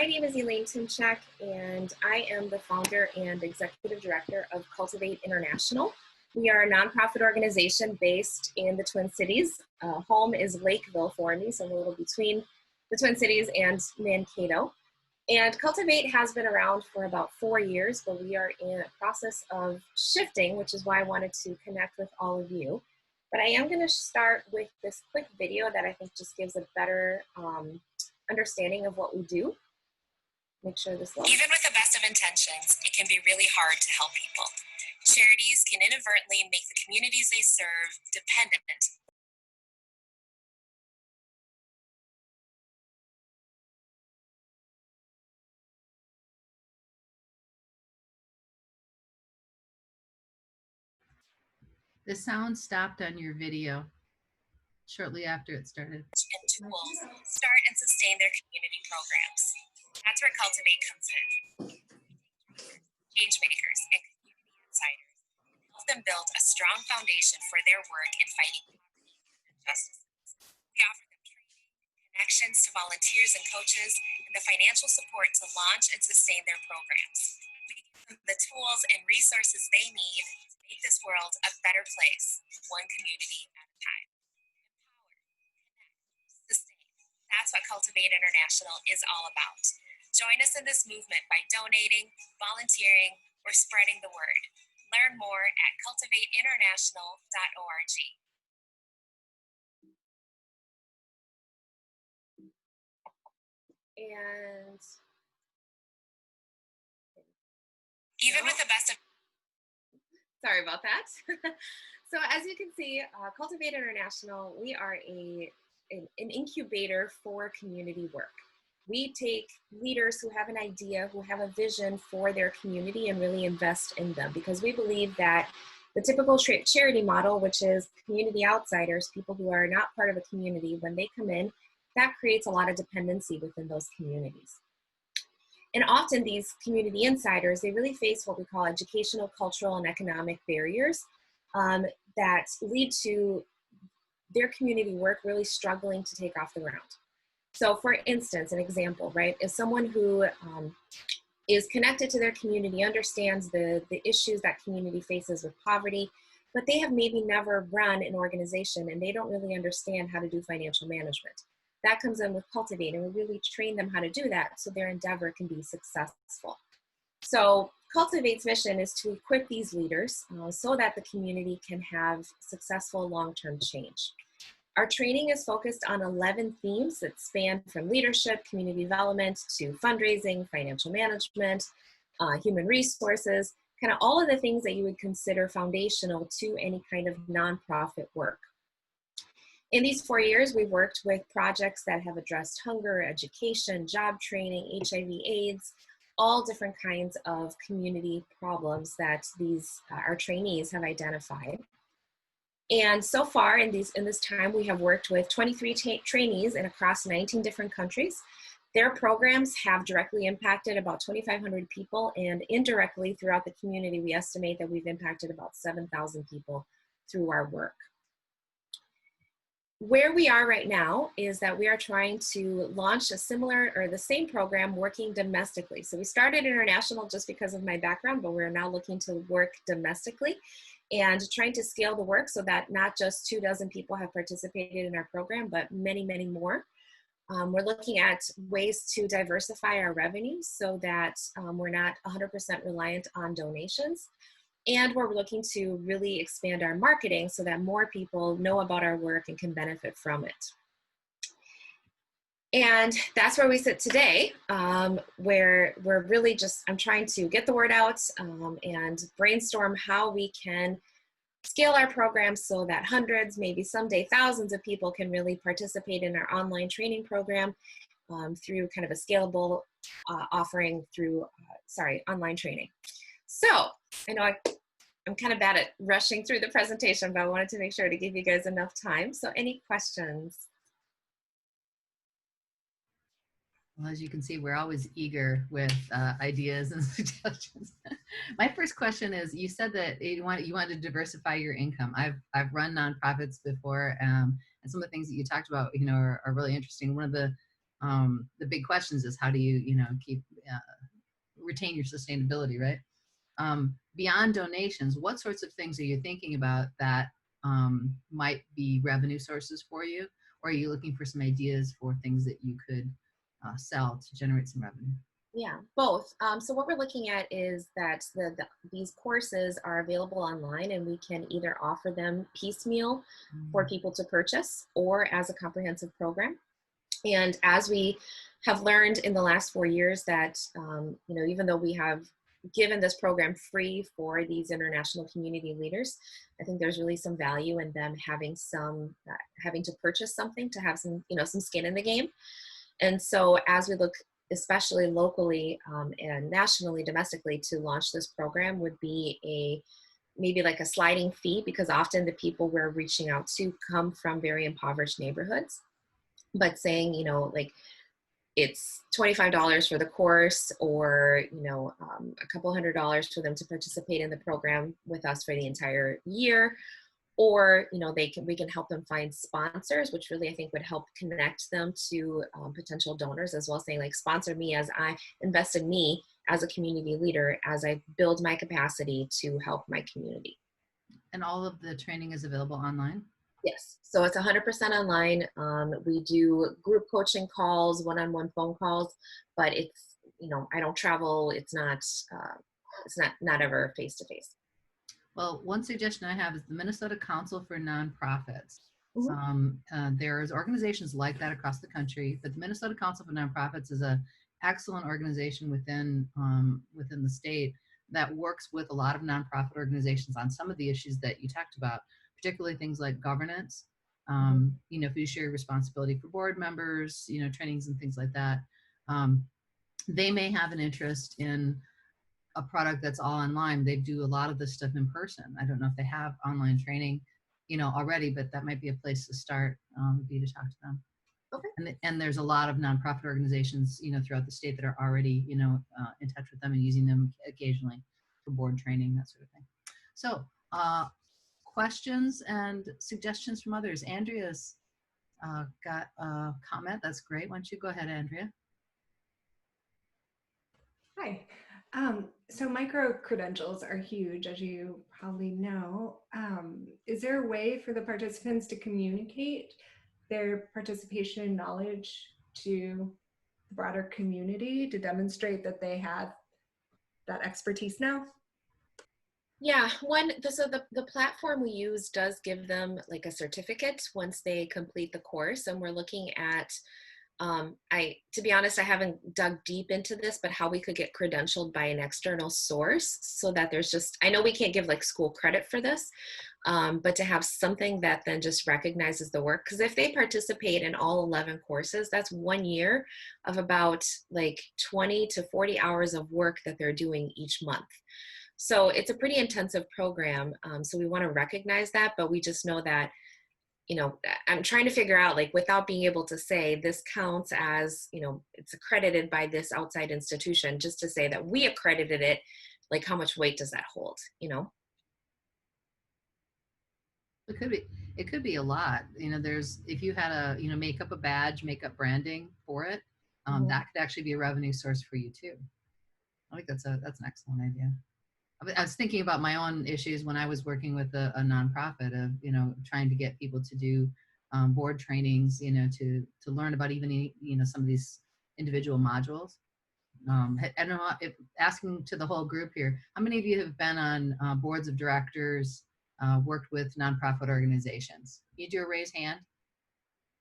my name is Elaine Timchak, and I am the founder and executive director of Cultivate International. We are a nonprofit organization based in the Twin Cities. Home is Lakeville for me, so I'm a little between the Twin Cities and Mankato. And Cultivate has been around for about 4 years, but we are in a process of shifting, which is why I wanted to connect with all of you. But I am going to start with this quick video that I think just gives a better understanding of what we do. Make sure this looks. Even with the best of intentions, it can be really hard to help people. Charities can inadvertently make the communities they serve dependent. The sound stopped on your video shortly after it started. And tools start and sustain their community programs. That's where Cultivate comes in. Change makers and community insiders help them build a strong foundation for their work in fighting poverty and injustice. We offer them training, connections to volunteers and coaches, and the financial support to launch and sustain their programs. We give them the tools and resources they need to make this world a better place, one community at a time. Empower, connect, sustain. That's what Cultivate International is all about. Join us in this movement by donating, volunteering, or spreading the word. Learn more at cultivateinternational.org. And even with the best of... Sorry about that. So as you can see, Cultivate International, we are an incubator for community work. We take leaders who have an idea, who have a vision for their community and really invest in them, because we believe that the typical charity model, which is community outsiders, people who are not part of a community, when they come in, that creates a lot of dependency within those communities. And often these community insiders, they really face what we call educational, cultural, and economic barriers that lead to their community work really struggling to take off the ground. So for instance, an example, right, is someone who is connected to their community, understands the issues that community faces with poverty, but they have maybe never run an organization and they don't really understand how to do financial management. That comes in with Cultivate, and we really train them how to do that so their endeavor can be successful. So Cultivate's mission is to equip these leaders so that the community can have successful long-term change. Our training is focused on 11 themes that span from leadership, community development, to fundraising, financial management, human resources, kind of all of the things that you would consider foundational to any kind of nonprofit work. In these 4 years, we've worked with projects that have addressed hunger, education, job training, HIV/AIDS, all different kinds of community problems that our trainees have identified. And so far in this time, we have worked with 23 trainees in across 19 different countries. Their programs have directly impacted about 2,500 people, and indirectly throughout the community, we estimate that we've impacted about 7,000 people through our work. Where we are right now is that we are trying to launch a similar or the same program working domestically. So we started international just because of my background, but we're now looking to work domestically and trying to scale the work so that not just 24 people have participated in our program, but many, many more. We're looking at ways to diversify our revenues so that we're not 100% reliant on donations. And we're looking to really expand our marketing so that more people know about our work and can benefit from it. And that's where we sit today, where we're really I'm trying to get the word out and brainstorm how we can scale our programs so that hundreds, maybe someday thousands of people can really participate in our online training program through kind of a scalable offering through, online training. So I know I'm kind of bad at rushing through the presentation, but I wanted to make sure to give you guys enough time. So any questions? Well, as you can see, we're always eager with ideas and suggestions. My first question is, you said that you want to diversify your income. I've run nonprofits before, and some of the things that you talked about, are really interesting. One of the the big questions is how do you, keep, retain your sustainability, right? Beyond donations, what sorts of things are you thinking about that might be revenue sources for you? Or are you looking for some ideas for things that you could sell to generate some revenue? Yeah, both. So what we're looking at is that these courses are available online, and we can either offer them piecemeal for people to purchase or as a comprehensive program. And as we have learned in the last 4 years that, even though we have given this program free for these international community leaders, I think there's really some value in them having having to purchase something to have some skin in the game. And so as we look, especially locally and nationally, domestically, to launch this program would be maybe like a sliding fee, because often the people we're reaching out to come from very impoverished neighborhoods. But saying, like it's $25 for the course, or, a couple $100 for them to participate in the program with us for the entire year. Or, we can help them find sponsors, which really I think would help connect them to potential donors as well, saying like, sponsor me as I invest in me as a community leader, as I build my capacity to help my community. And all of the training is available online? Yes. So it's 100% online. We do group coaching calls, one-on-one phone calls, but it's, I don't travel. It's not ever face-to-face. Well, one suggestion I have is the Minnesota Council for Nonprofits. Mm-hmm. There's organizations like that across the country, but the Minnesota Council for Nonprofits is an excellent organization within the state that works with a lot of nonprofit organizations on some of the issues that you talked about, particularly things like governance, fiduciary responsibility for board members, trainings and things like that. They may have an interest in a product that's all online. They do a lot of this stuff in person. I don't know if they have online training, already, but that might be a place to start, would be to talk to them. Okay. And there's a lot of nonprofit organizations, throughout the state that are already, in touch with them and using them occasionally for board training, that sort of thing. So, questions and suggestions from others. Andrea's got a comment. That's great. Why don't you go ahead, Andrea? Hi. So micro credentials are huge, as you probably know. Is there a way for the participants to communicate their participation and knowledge to the broader community to demonstrate that they have that expertise now? Yeah, so the platform we use does give them like a certificate once they complete the course, and we're looking at to be honest, I haven't dug deep into this, but how we could get credentialed by an external source so that I know we can't give like school credit for this, but to have something that then just recognizes the work. Because if they participate in all 11 courses, that's 1 year of about like 20 to 40 hours of work that they're doing each month. So it's a pretty intensive program. So we want to recognize that, but we just know that I'm trying to figure out, like, without being able to say this counts as, it's accredited by this outside institution, just to say that we accredited it, like, how much weight does that hold, It could be a lot. If you had a, make up a badge, make up branding for it, that could actually be a revenue source for you too. I think that's an excellent idea. I was thinking about my own issues when I was working with a nonprofit of, trying to get people to do board trainings, to learn about even, some of these individual modules. I don't know if asking to the whole group here, how many of you have been on boards of directors, worked with nonprofit organizations? Can you do a raise hand?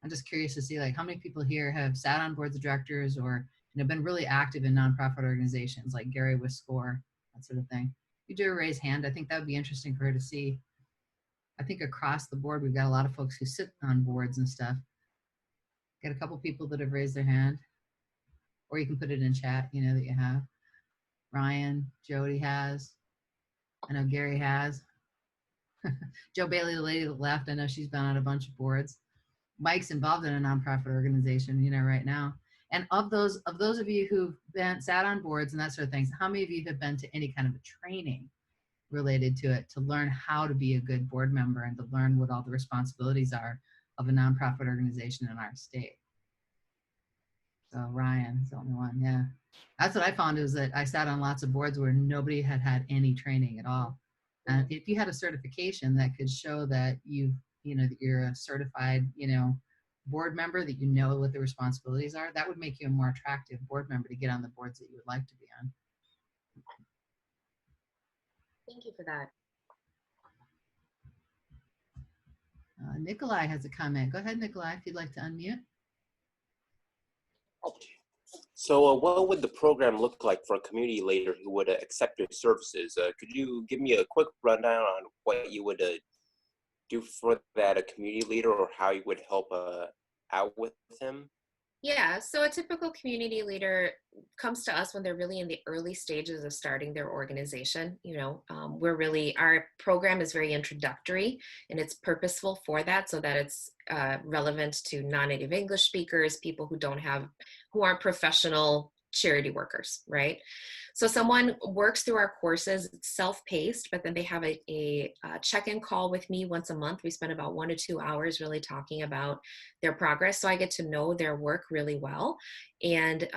I'm just curious to see, like, how many people here have sat on boards of directors or, been really active in nonprofit organizations like Gary with SCORE, that sort of thing. You do a raise hand. I think that would be interesting for her to see. I think across the board, we've got a lot of folks who sit on boards and stuff. Got a couple people that have raised their hand, or you can put it in chat, that you have. Ryan, Jody has. I know Gary has. Joe Bailey, the lady that left, I know she's been on a bunch of boards. Mike's involved in a nonprofit organization, right now. And of those of you who've sat on boards and that sort of things, how many of you have been to any kind of a training related to it to learn how to be a good board member and to learn what all the responsibilities are of a nonprofit organization in our state? So Ryan is the only one. Yeah. That's what I found is that I sat on lots of boards where nobody had had any training at all. And if you had a certification that could show that that you're a certified, board member, that you know what the responsibilities are, that would make you a more attractive board member to get on the boards that you would like to be on. Thank you for that. Nikolai has a comment. Go ahead, Nikolai, if you'd like to unmute. So what would the program look like for a community leader who would accept your services? Could you give me a quick rundown on what you would do for that, a community leader, or how you would help out with him? Yeah, so a typical community leader comes to us when they're really in the early stages of starting their organization. Our program is very introductory and it's purposeful for that, so that it's relevant to non-native English speakers, people who aren't professional charity workers, right? So someone works through our courses, it's self-paced, but then they have a check-in call with me once a month. We spend about 1 to 2 hours really talking about their progress. So I get to know their work really well and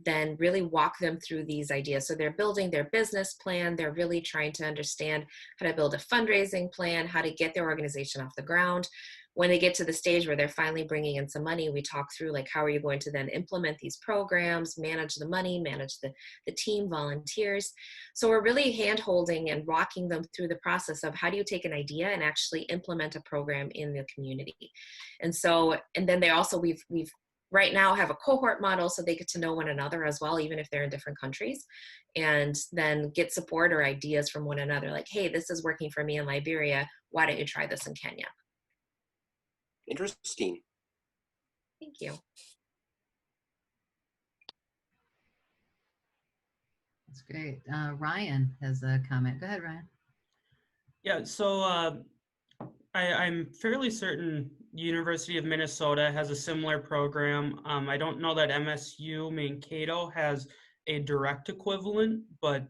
then really walk them through these ideas. So they're building their business plan. They're really trying to understand how to build a fundraising plan, how to get their organization off the ground. When they get to the stage where they're finally bringing in some money, we talk through like, how are you going to then implement these programs, manage the money, manage the team, volunteers. So we're really hand-holding and walking them through the process of how do you take an idea and actually implement a program in the community. And then they also, we've right now have a cohort model so they get to know one another as well, even if they're in different countries, and then get support or ideas from one another. Like, hey, this is working for me in Liberia. Why don't you try this in Kenya? Interesting. Thank you. That's great. Ryan has a comment. Go ahead, Ryan. Yeah, so I'm fairly certain University of Minnesota has a similar program. I don't know that MSU Mankato has a direct equivalent, but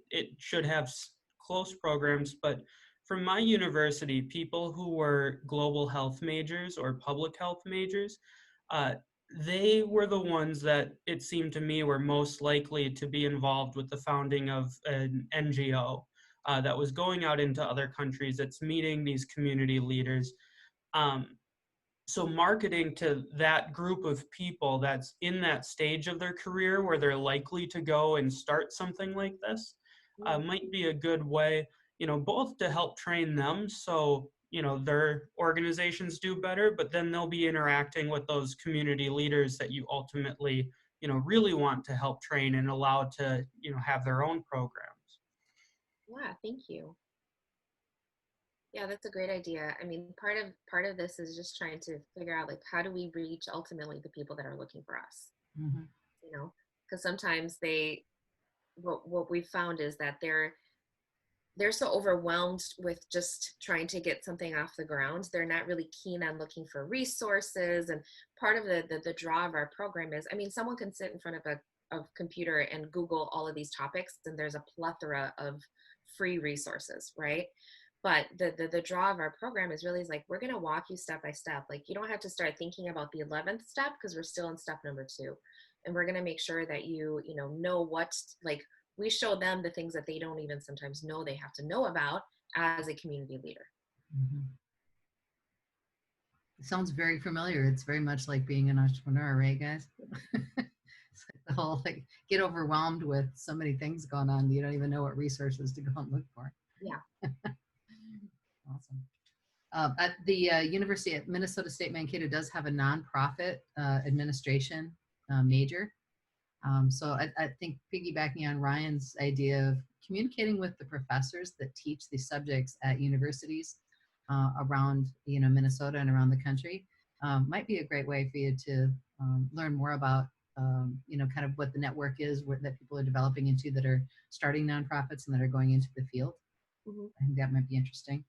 it should have close programs. But from my university, people who were global health majors or public health majors, they were the ones that it seemed to me were most likely to be involved with the founding of an NGO that was going out into other countries. It's meeting these community leaders. So marketing to that group of people that's in that stage of their career where they're likely to go and start something like this might be a good way, both to help train them so, their organizations do better, but then they'll be interacting with those community leaders that you ultimately, really want to help train and allow to, have their own programs. Yeah, thank you. Yeah, that's a great idea. I mean, part of this is just trying to figure out like, how do we reach ultimately the people that are looking for us? Mm-hmm. Because sometimes what we've found is that they're so overwhelmed with just trying to get something off the ground. They're not really keen on looking for resources. And part of the draw of our program is, I mean, someone can sit in front of a computer and Google all of these topics, and there's a plethora of free resources, right? But the draw of our program is really like, we're going to walk you step by step. Like, you don't have to start thinking about the 11th step because we're still in step number 2. And we're going to make sure that you know what, like, we show them the things that they don't even sometimes know they have to know about as a community leader. Mm-hmm. It sounds very familiar. It's very much like being an entrepreneur, right, guys? It's like the whole, like, get overwhelmed with so many things going on. You don't even know what resources to go and look for. Yeah. Awesome. At the University of Minnesota State Mankato does have a nonprofit administration major. So I think piggybacking on Ryan's idea of communicating with the professors that teach these subjects at universities around Minnesota and around the country might be a great way for you to learn more about kind of what the network is that people are developing into that are starting nonprofits and that are going into the field. Mm-hmm. I think that might be interesting.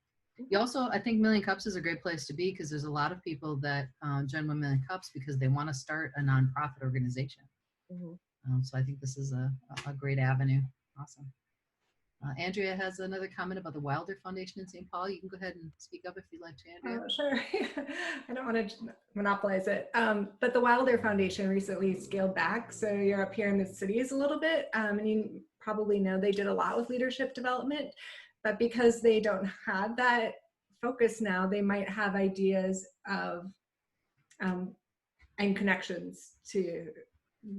You also, I think Million Cups is a great place to be because there's a lot of people that join Million Cups because they want to start a nonprofit organization. Mm-hmm. So I think this is a great avenue. Awesome. Andrea has another comment about the Wilder Foundation in St. Paul. You can go ahead and speak up if you'd like to, Andrea. Sure. I don't want to monopolize it. But the Wilder Foundation recently scaled back. So you're up here in the cities a little bit. And you probably know they did a lot with leadership development. But because they don't have that focus now, they might have ideas of and connections to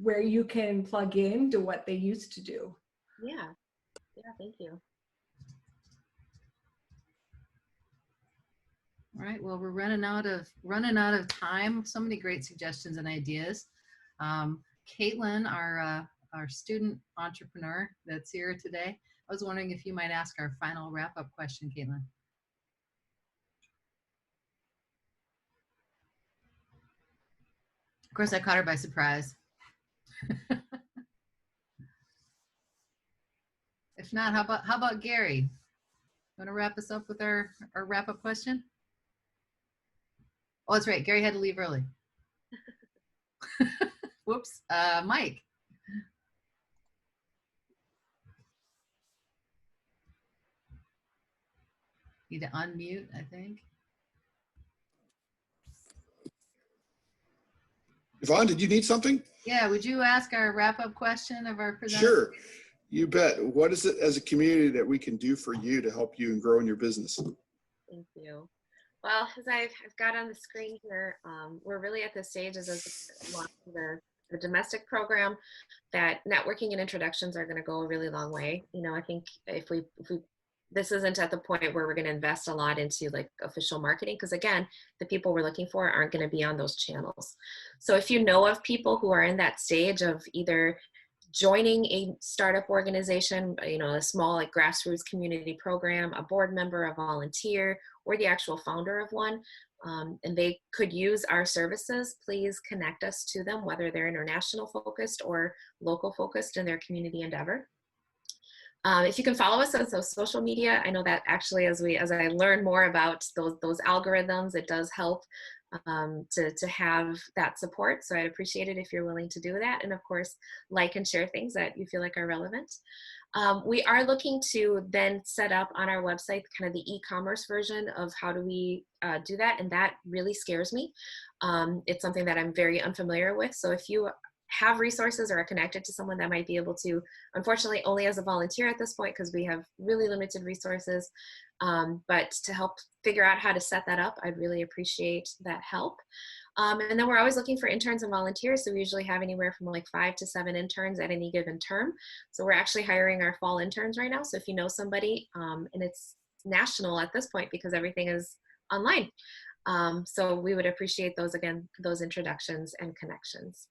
where you can plug in to what they used to do. Yeah. Yeah, thank you. All right, well, we're running out of time. So many great suggestions and ideas. Caitlin, our student entrepreneur that's here today, I was wondering if you might ask our final wrap-up question, Caitlin. Of course, I caught her by surprise. If not, how about Gary? You want to wrap us up with our wrap-up question? Oh, that's right. Gary had to leave early. Whoops. Mike. Need to unmute, I think. Yvonne, did you need something? Yeah, would you ask our wrap-up question of our presenter? Sure, you bet. What is it as a community that we can do for you to help you and grow in your business? Thank you. Well, as I've got on the screen here, we're really at the stage as the domestic program that networking and introductions are going to go a really long way. You know, I think if we this isn't at the point where we're going to invest a lot into like official marketing, because again, the people we're looking for aren't going to be on those channels. So if you know of people who are in that stage of either joining a startup organization, you know, a small like grassroots community program, a board member, a volunteer, or the actual founder of one, and they could use our services, please connect us to them, whether they're international focused or local focused in their community endeavor. If you can follow us on social media, I know that actually as I learn more about those algorithms, it does help to have that support. So I'd appreciate it if you're willing to do that. And of course, like and share things that you feel like are relevant. We are looking to then set up on our website kind of the e-commerce version of how do we do that. And that really scares me. It's something that I'm very unfamiliar with. So if you have resources or are connected to someone that might be able to, unfortunately only as a volunteer at this point because we have really limited resources, but to help figure out how to set that up, I'd really appreciate that help. And then we're always looking for interns and volunteers, so we usually have anywhere from like 5 to 7 interns at any given term. So we're actually hiring our fall interns right now, so if you know somebody, and it's national at this point because everything is online. So we would appreciate those, again, those introductions and connections.